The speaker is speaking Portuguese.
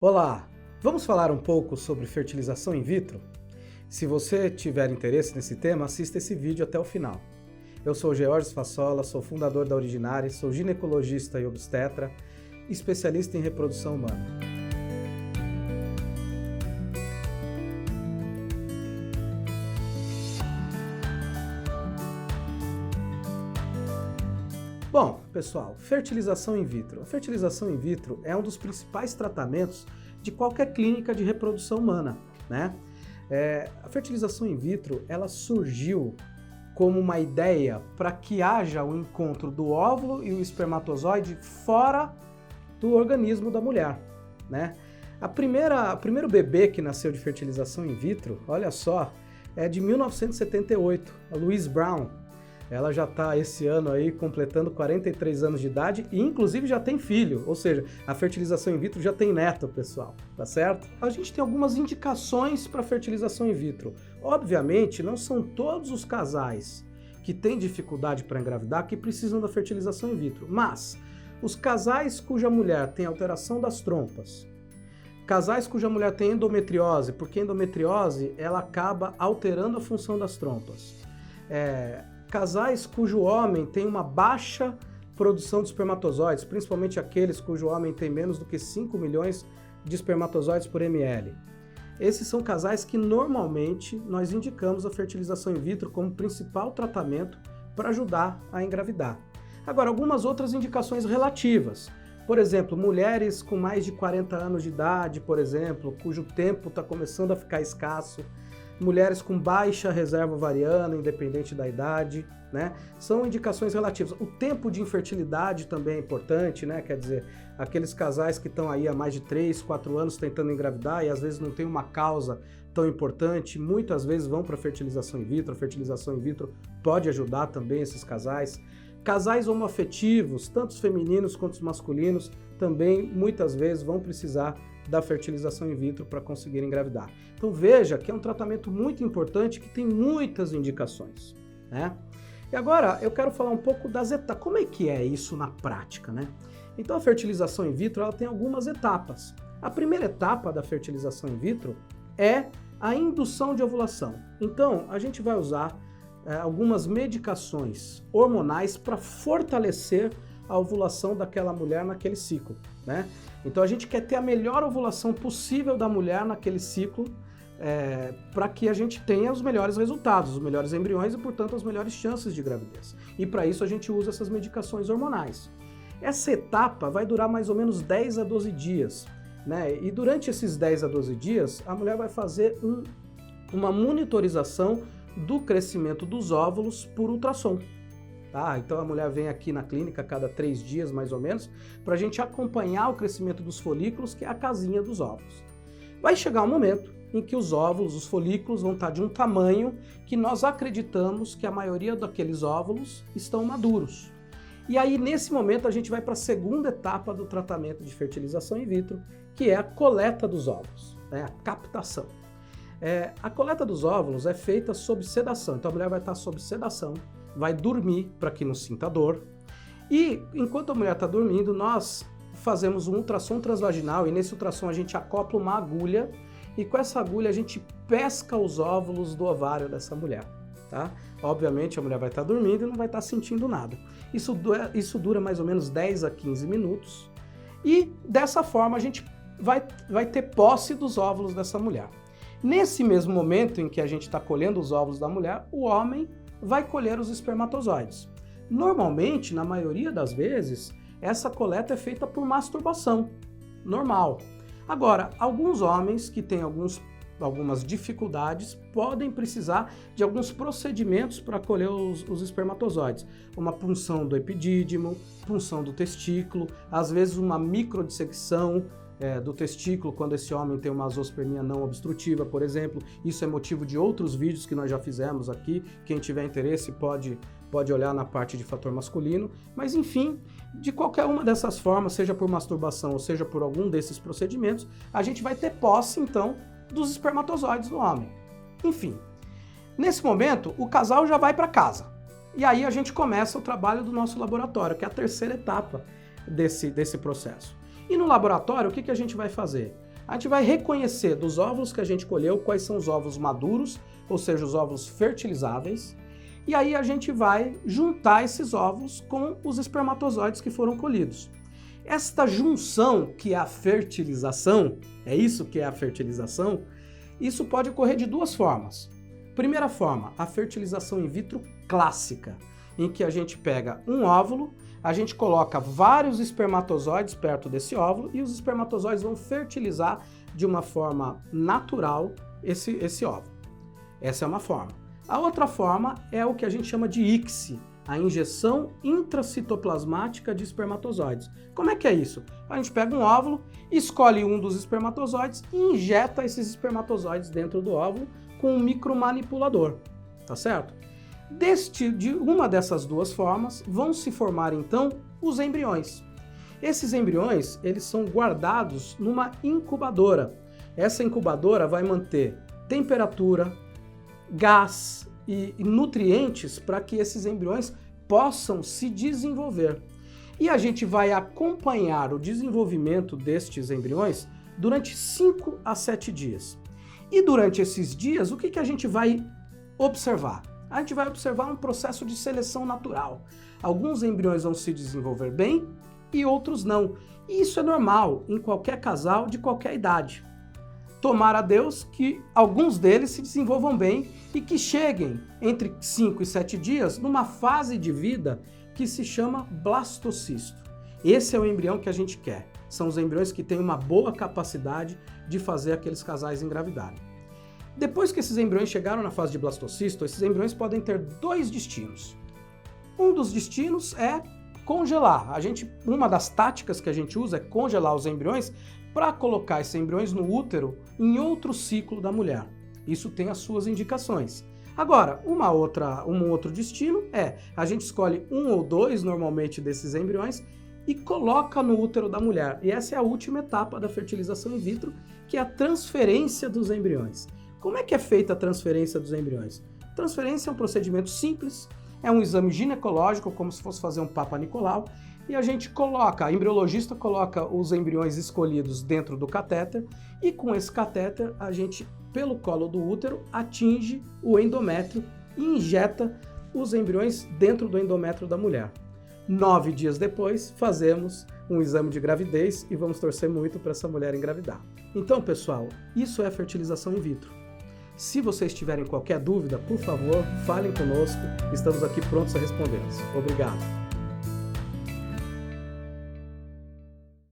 Olá, vamos falar um pouco sobre fertilização in vitro? Se você tiver interesse nesse tema, assista esse vídeo até o final. Eu sou Georges Fassola, sou fundador da Originari, sou ginecologista e obstetra, especialista em reprodução humana. Bom, pessoal, fertilização in vitro. A fertilização in vitro é um dos principais tratamentos de qualquer clínica de reprodução humana, né? A fertilização in vitro, ela surgiu como uma ideia para que haja o encontro do óvulo e o espermatozoide fora do organismo da mulher, né? O primeiro bebê que nasceu de fertilização in vitro, olha só, é de 1978, a Louise Brown. Ela já está esse ano aí completando 43 anos de idade e inclusive já tem filho, ou seja, a fertilização in vitro já tem neto, pessoal, tá certo? A gente tem algumas indicações para fertilização in vitro. Obviamente, não são todos os casais que têm dificuldade para engravidar que precisam da fertilização in vitro, mas os casais cuja mulher tem alteração das trompas, casais cuja mulher tem endometriose, porque a endometriose ela acaba alterando a função das trompas, casais cujo homem tem uma baixa produção de espermatozoides, principalmente aqueles cujo homem tem menos do que 5 milhões de espermatozoides por ml. Esses são casais que normalmente nós indicamos a fertilização in vitro como principal tratamento para ajudar a engravidar. Agora, algumas outras indicações relativas. Por exemplo, mulheres com mais de 40 anos de idade, por exemplo, cujo tempo está começando a ficar escasso, mulheres com baixa reserva ovariana, independente da idade, né? São indicações relativas. O tempo de infertilidade também é importante, né? Quer dizer, aqueles casais que estão aí há mais de 3, 4 anos tentando engravidar e às vezes não tem uma causa tão importante, muitas vezes vão para a fertilização in vitro. A fertilização in vitro pode ajudar também esses casais. Casais homoafetivos, tanto os femininos quanto os masculinos, também muitas vezes vão precisar da fertilização in vitro para conseguir engravidar. Então veja que é um tratamento muito importante que tem muitas indicações, né? E agora eu quero falar um pouco das etapas. Como é que é isso na prática, né? Então a fertilização in vitro ela tem algumas etapas. A primeira etapa da fertilização in vitro é a indução de ovulação. Então a gente vai usar algumas medicações hormonais para fortalecer a ovulação daquela mulher naquele ciclo, né? Então a gente quer ter a melhor ovulação possível da mulher naquele ciclo para que a gente tenha os melhores resultados, os melhores embriões e, portanto, as melhores chances de gravidez. E para isso a gente usa essas medicações hormonais. Essa etapa vai durar mais ou menos 10 a 12 dias, né? E durante esses 10 a 12 dias, a mulher vai fazer uma monitorização do crescimento dos óvulos por ultrassom. Tá? Então a mulher vem aqui na clínica a cada 3 dias, mais ou menos, para a gente acompanhar o crescimento dos folículos, que é a casinha dos óvulos. Vai chegar um momento em que os óvulos, os folículos, vão estar de um tamanho que nós acreditamos que a maioria daqueles óvulos estão maduros. E aí, nesse momento, a gente vai para a segunda etapa do tratamento de fertilização in vitro, que é a coleta dos óvulos, né? A captação. A coleta dos óvulos é feita sob sedação, então a mulher vai estar sob sedação, vai dormir para que não sinta dor. E enquanto a mulher está dormindo, nós fazemos um ultrassom transvaginal e nesse ultrassom a gente acopla uma agulha e com essa agulha a gente pesca os óvulos do ovário dessa mulher, tá? Obviamente a mulher vai estar dormindo e não vai estar sentindo nada. Isso dura mais ou menos 10 a 15 minutos e dessa forma a gente vai ter posse dos óvulos dessa mulher. Nesse mesmo momento em que a gente está colhendo os óvulos da mulher, o homem vai colher os espermatozoides. Normalmente, na maioria das vezes, essa coleta é feita por masturbação, normal. Agora, alguns homens que têm algumas dificuldades podem precisar de alguns procedimentos para colher os espermatozoides. Uma punção do epidídimo, punção do testículo, às vezes uma microdissecção do testículo, quando esse homem tem uma azoospermia não obstrutiva, por exemplo. Isso é motivo de outros vídeos que nós já fizemos aqui. Quem tiver interesse pode olhar na parte de fator masculino. Mas, enfim, de qualquer uma dessas formas, seja por masturbação ou seja por algum desses procedimentos, a gente vai ter posse, então, dos espermatozoides do homem. Enfim, nesse momento, o casal já vai para casa. E aí a gente começa o trabalho do nosso laboratório, que é a terceira etapa desse processo. E no laboratório, o que a gente vai fazer? A gente vai reconhecer dos óvulos que a gente colheu quais são os óvulos maduros, ou seja, os óvulos fertilizáveis, e aí a gente vai juntar esses óvulos com os espermatozoides que foram colhidos. Esta junção, que é a fertilização, é isso que é a fertilização, isso pode ocorrer de duas formas. Primeira forma, a fertilização in vitro clássica, em que a gente pega um óvulo, a gente coloca vários espermatozoides perto desse óvulo e os espermatozoides vão fertilizar de uma forma natural esse óvulo. Essa é uma forma. A outra forma é o que a gente chama de ICSI, a injeção intracitoplasmática de espermatozoides. Como é que é isso? A gente pega um óvulo, escolhe um dos espermatozoides e injeta esses espermatozoides dentro do óvulo com um micromanipulador, tá certo? De uma dessas duas formas, vão se formar então os embriões. Esses embriões, eles são guardados numa incubadora. Essa incubadora vai manter temperatura, gás e nutrientes para que esses embriões possam se desenvolver. E a gente vai acompanhar o desenvolvimento destes embriões durante 5 a 7 dias. E durante esses dias, o que a gente vai observar? A gente vai observar um processo de seleção natural. Alguns embriões vão se desenvolver bem e outros não. E isso é normal em qualquer casal de qualquer idade. Tomara a Deus que alguns deles se desenvolvam bem e que cheguem entre 5 e 7 dias numa fase de vida que se chama blastocisto. Esse é o embrião que a gente quer. São os embriões que têm uma boa capacidade de fazer aqueles casais engravidarem. Depois que esses embriões chegaram na fase de blastocisto, esses embriões podem ter 2 destinos. Um dos destinos é congelar. Uma das táticas que a gente usa é congelar os embriões para colocar esses embriões no útero em outro ciclo da mulher. Isso tem as suas indicações. Agora, um outro destino é a gente escolhe 1 ou 2 normalmente desses embriões e coloca no útero da mulher. E essa é a última etapa da fertilização in vitro, que é a transferência dos embriões. Como é que é feita a transferência dos embriões? Transferência é um procedimento simples, é um exame ginecológico, como se fosse fazer um Papa Nicolau, e a embriologista coloca os embriões escolhidos dentro do catéter, e com esse catéter a gente, pelo colo do útero, atinge o endométrio e injeta os embriões dentro do endométrio da mulher. 9 dias depois, fazemos um exame de gravidez e vamos torcer muito para essa mulher engravidar. Então, pessoal, isso é fertilização in vitro. Se vocês tiverem qualquer dúvida, por favor, falem conosco. Estamos aqui prontos a respondê-las. Obrigado.